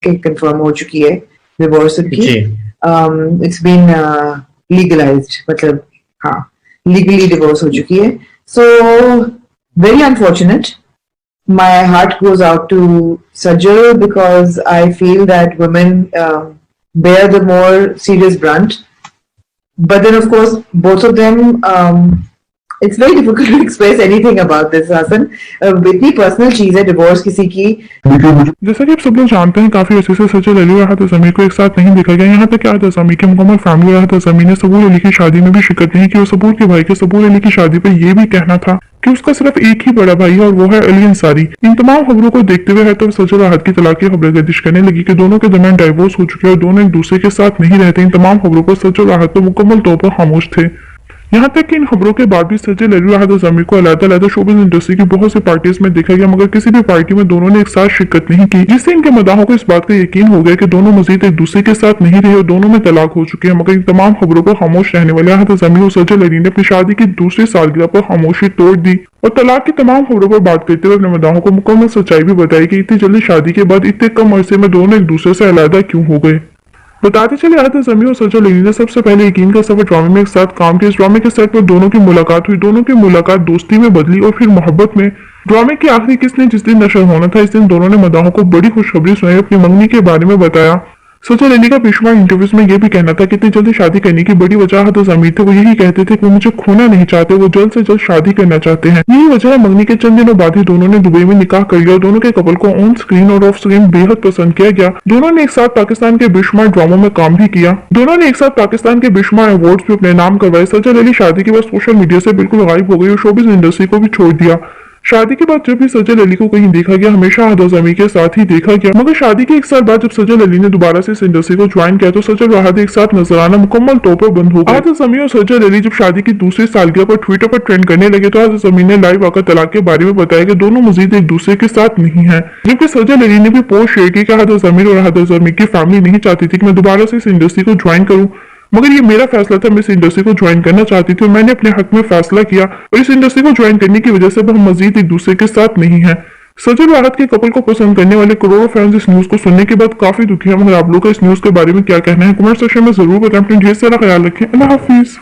Confirm हो चुकी है डिवोर्स उनकी। जी। इट्स बीन लीगलाइज्ड, मतलब हाँ लीगली डिवोर्स हो चुकी है। So very unfortunate. My heart goes out to Sajal because I feel that women bear the more serious brunt. But then, of course, both of them, it's very difficult to express anything about this, Hassan. इतनी personal चीज है divorce किसी की। जैसा कि आप सब लोग जानते हैं, काफी अर्से से सजल अली और अहद अज़मी को एक साथ नहीं देखा गया। यहाँ तक कि अहद अज़मी की मुकम्मल फैमिली और अहद अज़मी ने सबूर अली की शादी में भी शिरकत नहीं की और सबूर के भाई के सबूर अली की शादी पर यह भी कहना था कि उसका सिर्फ एक ही बड़ा भाई है और वो है अली अंसारी। इन तमाम खबरों को देखते हुए है तो सजल और अहद की तलाक की खबरें गर्दिश करने लगी कि दोनों के दरमियान डाइवोर्स हो चुके और दोनों एक दूसरे के साथ नहीं रहते। इन तमाम खबरों पर सजल और अहद तो मुकम्मल तौर पर खामोश थे। यहाँ तक कि इन खबरों के बाद भी सजल अली और अहद अज़मी को अलग-अलग शोबिज़ इंडस्ट्री की बहुत सी पार्टीज में देखा गया, मगर किसी भी पार्टी में दोनों ने एक साथ शिरकत नहीं की, जिससे इनके मदाहों को इस बात का यकीन हो गया कि दोनों मजीद एक दूसरे के साथ नहीं रहे और दोनों में तलाक हो चुके हैं। मगर इन तमाम खबरों पर खामोश रहने वाले अहद अज़मी और सजल अली ने अपनी शादी की दूसरी सालगिरह पर खामोशी तोड़ दी और तलाक की तमाम खबरों पर बात करते हुए अपने मदाहों को मुकम्मल सच्चाई भी बताई कि इतनी जल्दी शादी के बाद इतने कम अरसे में दोनों एक दूसरे से अलग क्यों हो गए। बताते चले अहद अज़मी और सजल अली ने सबसे पहले यकीन का सफर ड्रामे में एक साथ काम किया। इस ड्रामे के सेट पर दोनों की मुलाकात हुई, दोनों की मुलाकात दोस्ती में बदली और फिर मोहब्बत में। ड्रामे की आखिरी किस्त ने जिस दिन नशर होना था, इस दिन दोनों ने मदाहों को बड़ी खुशखबरी सुनाई, अपनी मंगनी के बारे में बताया। सजल अली का बेशुमार इंटरव्यूज में यह भी कहना था कि इतनी जल्दी शादी करने की बड़ी वजह अहद अज़मी थे। वो यही कहते थे कि वो मुझे खोना नहीं चाहते, वो जल्द से जल्द शादी करना चाहते हैं। यही वजह है मंगनी के चंद दिनों बाद ही दोनों ने दुबई में निकाह कर लिया और दोनों के कपल को ऑन स्क्रीन और ऑफ स्क्रीन बेहद पसंद किया गया। दोनों ने एक साथ पाकिस्तान के बेशुमार ड्रामों में काम भी किया, दोनों ने एक साथ पाकिस्तान के बेशुमार अवार्ड्स भी अपने नाम करवाए। सजल अली शादी के बाद सोशल मीडिया से बिल्कुल गायब हो गई और शोबिज़ इंडस्ट्री को भी छोड़ दिया। शादी के बाद जब भी सजल अली को कहीं देखा गया, हमेशा अहद अज़मी के साथ ही देखा गया। मगर शादी के एक साल बाद जब सजल अली ने दोबारा से इस इंडस्ट्री को ज्वाइन किया तो सजल और अहद एक साथ नजर आना मुकम्मल तौर पर बंद हो गया। अहद अज़मी और सजल अली जब शादी की दूसरी सालगिरह पर ट्विटर पर ट्रेंड करने लगे तो अहद अज़मी ने लाइव आकर तलाक के बारे में बताया कि दोनों मजीद एक दूसरे के साथ नहीं है, जबकि सजल अली ने भी पोस्ट शेयर की कि अहद अज़मी और अहद अज़मी की फैमिली नहीं चाहती थी कि मैं दोबारा से इस इंडस्ट्री को ज्वाइन करूं, मगर ये मेरा फैसला था, मैं इस इंडस्ट्री को ज्वाइन करना चाहती थी और मैंने अपने हक में फैसला किया और इस इंडस्ट्री को ज्वाइन करने की वजह से अब हम मजीद एक दूसरे के साथ नहीं है। सजल और अहद के कपल को पसंद करने वाले करोड़ों फैंस इस न्यूज को सुनने के बाद काफी दुखी है। मगर आप लोगों का इस न्यूज के बारे में क्या कहना है कमेंट सेक्शन में जरूर बताएं। अपना ढेर सारा ख्याल रखें। अल्लाह हाफिज।